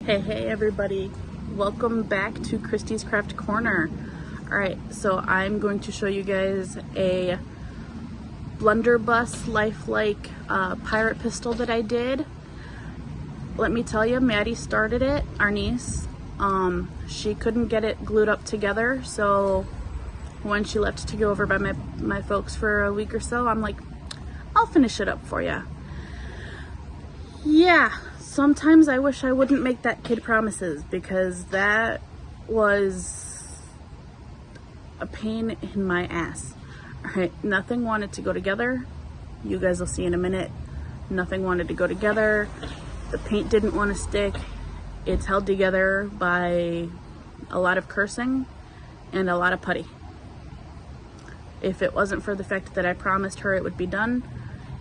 Hey everybody, welcome back to Christy's Craft Corner. Alright, so I'm going to show you guys a Blunderbus lifelike pirate pistol that I did. Let me tell you, Maddie started it, our niece. She couldn't get it glued up together, so when she left to go over by my folks for a week or so, I'm like, I'll finish it up for you. Yeah. Sometimes I wish I wouldn't make that kid promises, because that was a pain in my ass. Alright, nothing wanted to go together. You guys will see in a minute. Nothing wanted to go together. The paint didn't want to stick. It's held together by a lot of cursing and a lot of putty. If it wasn't for the fact that I promised her it would be done,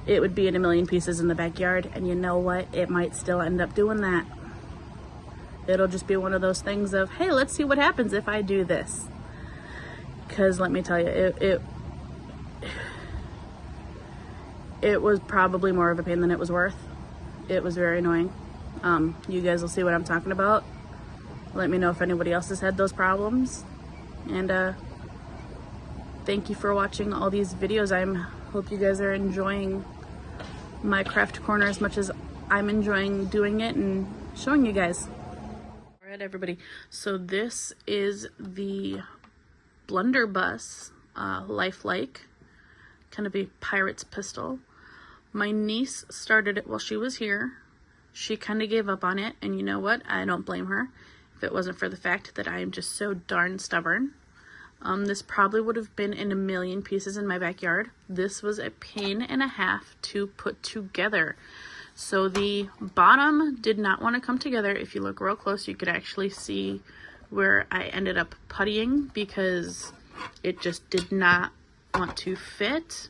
it would be in a million pieces in the backyard, and you know what? It might still end up doing that. It'll just be one of those things of, hey, let's see what happens if I do this. Because let me tell you, it was probably more of a pain than it was worth. It was very annoying. You guys will see what I'm talking about. Let me know if anybody else has had those problems. And thank you for watching all these videos. Hope you guys are enjoying my craft corner as much as I'm enjoying doing it and showing you guys. All right, everybody. So this is the Blunderbus lifelike, kind of a pirate's pistol. My niece started it while she was here. She kind of gave up on it, and you know what? I don't blame her. If it wasn't for the fact that I am just so darn stubborn. This probably would have been in a million pieces in my backyard. This was a pain and a half to put together. So the bottom did not want to come together. If you look real close, you could actually see where I ended up puttying because it just did not want to fit.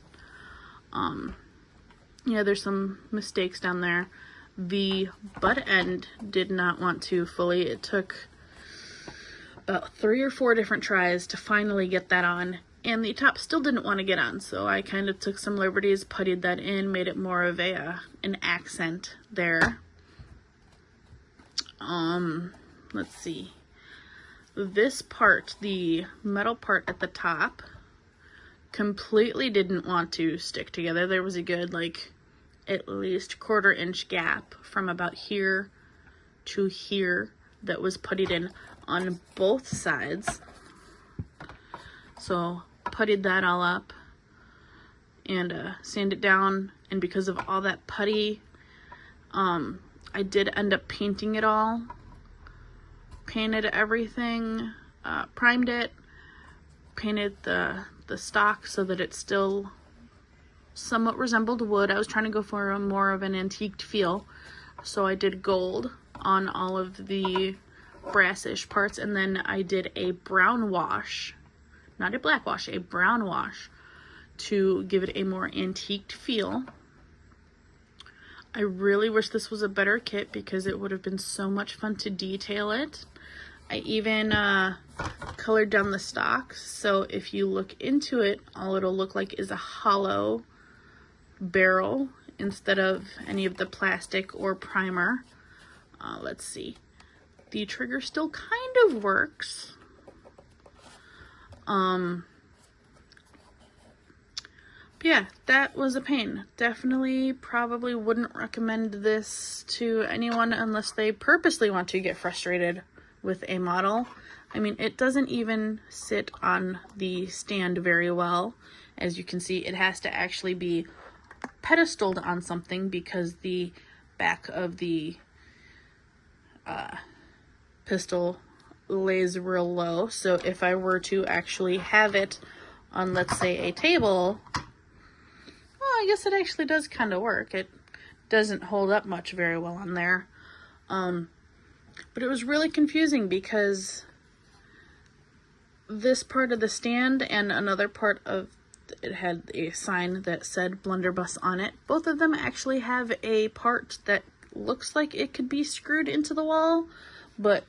Yeah, there's some mistakes down there. The butt end did not want to fully. It took about 3 or 4 different tries to finally get that on, and the top still didn't want to get on, so I kind of took some liberties, puttied that in, made it more of an accent there. Let's see. This part, the metal part at the top, completely didn't want to stick together. There was a good, like, at least 1/4 inch gap from about here to here that was puttied in on both sides. So puttied that all up and sanded it down, and because of all that putty, I did end up painting it all. Painted everything, primed it, painted the stock so that it still somewhat resembled wood. I was trying to go for a more of an antiqued feel, so I did gold on all of the brassish parts, and then I did a brown wash, not a black wash, a brown wash, to give it a more antiqued feel. I really wish this was a better kit because it would have been so much fun to detail it. I even colored down the stock, so if you look into it, all it'll look like is a hollow barrel instead of any of the plastic or primer. Let's see. The trigger still kind of works. But yeah, that was a pain. Definitely probably wouldn't recommend this to anyone unless they purposely want to get frustrated with a model. I mean, it doesn't even sit on the stand very well. As you can see, it has to actually be pedestaled on something because the back of the pistol lays real low. So if I were to actually have it on, let's say, a table, well, I guess it actually does kind of work. It doesn't hold up much very well on there. But it was really confusing because this part of the stand and another part of it had a sign that said Blunderbus on it. Both of them actually have a part that looks like it could be screwed into the wall, but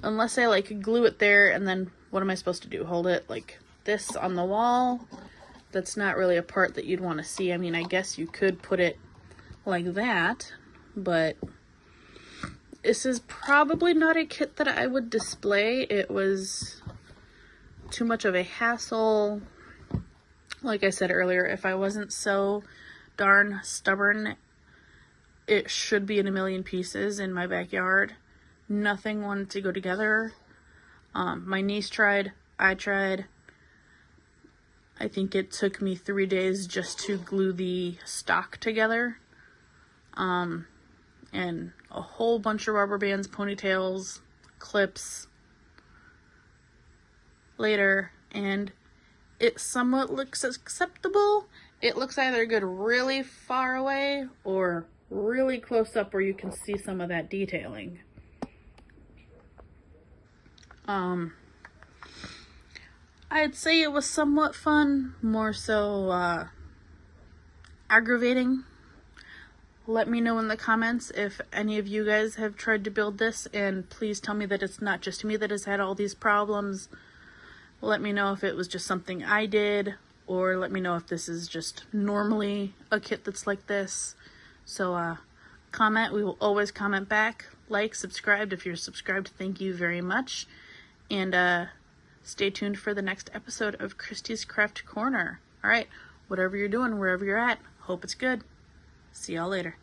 unless I like glue it there, and then what am I supposed to do? Hold it like this on the wall? That's not really a part that you'd want to see. I mean, I guess you could put it like that, but This is probably not a kit that I would display. It was too much of a hassle. Like I said earlier, if I wasn't so darn stubborn, it should be in a million pieces in my backyard. Nothing wanted to go together. My niece tried, I tried. I think it took me 3 days just to glue the stock together. And a whole bunch of rubber bands, ponytails, clips later, and it somewhat looks acceptable. It looks either good really far away or really close up where you can see some of that detailing. I'd say it was somewhat fun, more so aggravating. Let me know in the comments if any of you guys have tried to build this, and please tell me that it's not just me that has had all these problems. Let me know if it was just something I did, or let me know if this is just normally a kit that's like this. So comment. We will always comment back. Like, subscribe. If you're subscribed, thank you very much. And stay tuned for the next episode of Christy's Craft Corner. All right, whatever you're doing, wherever you're at, hope it's good. See y'all later.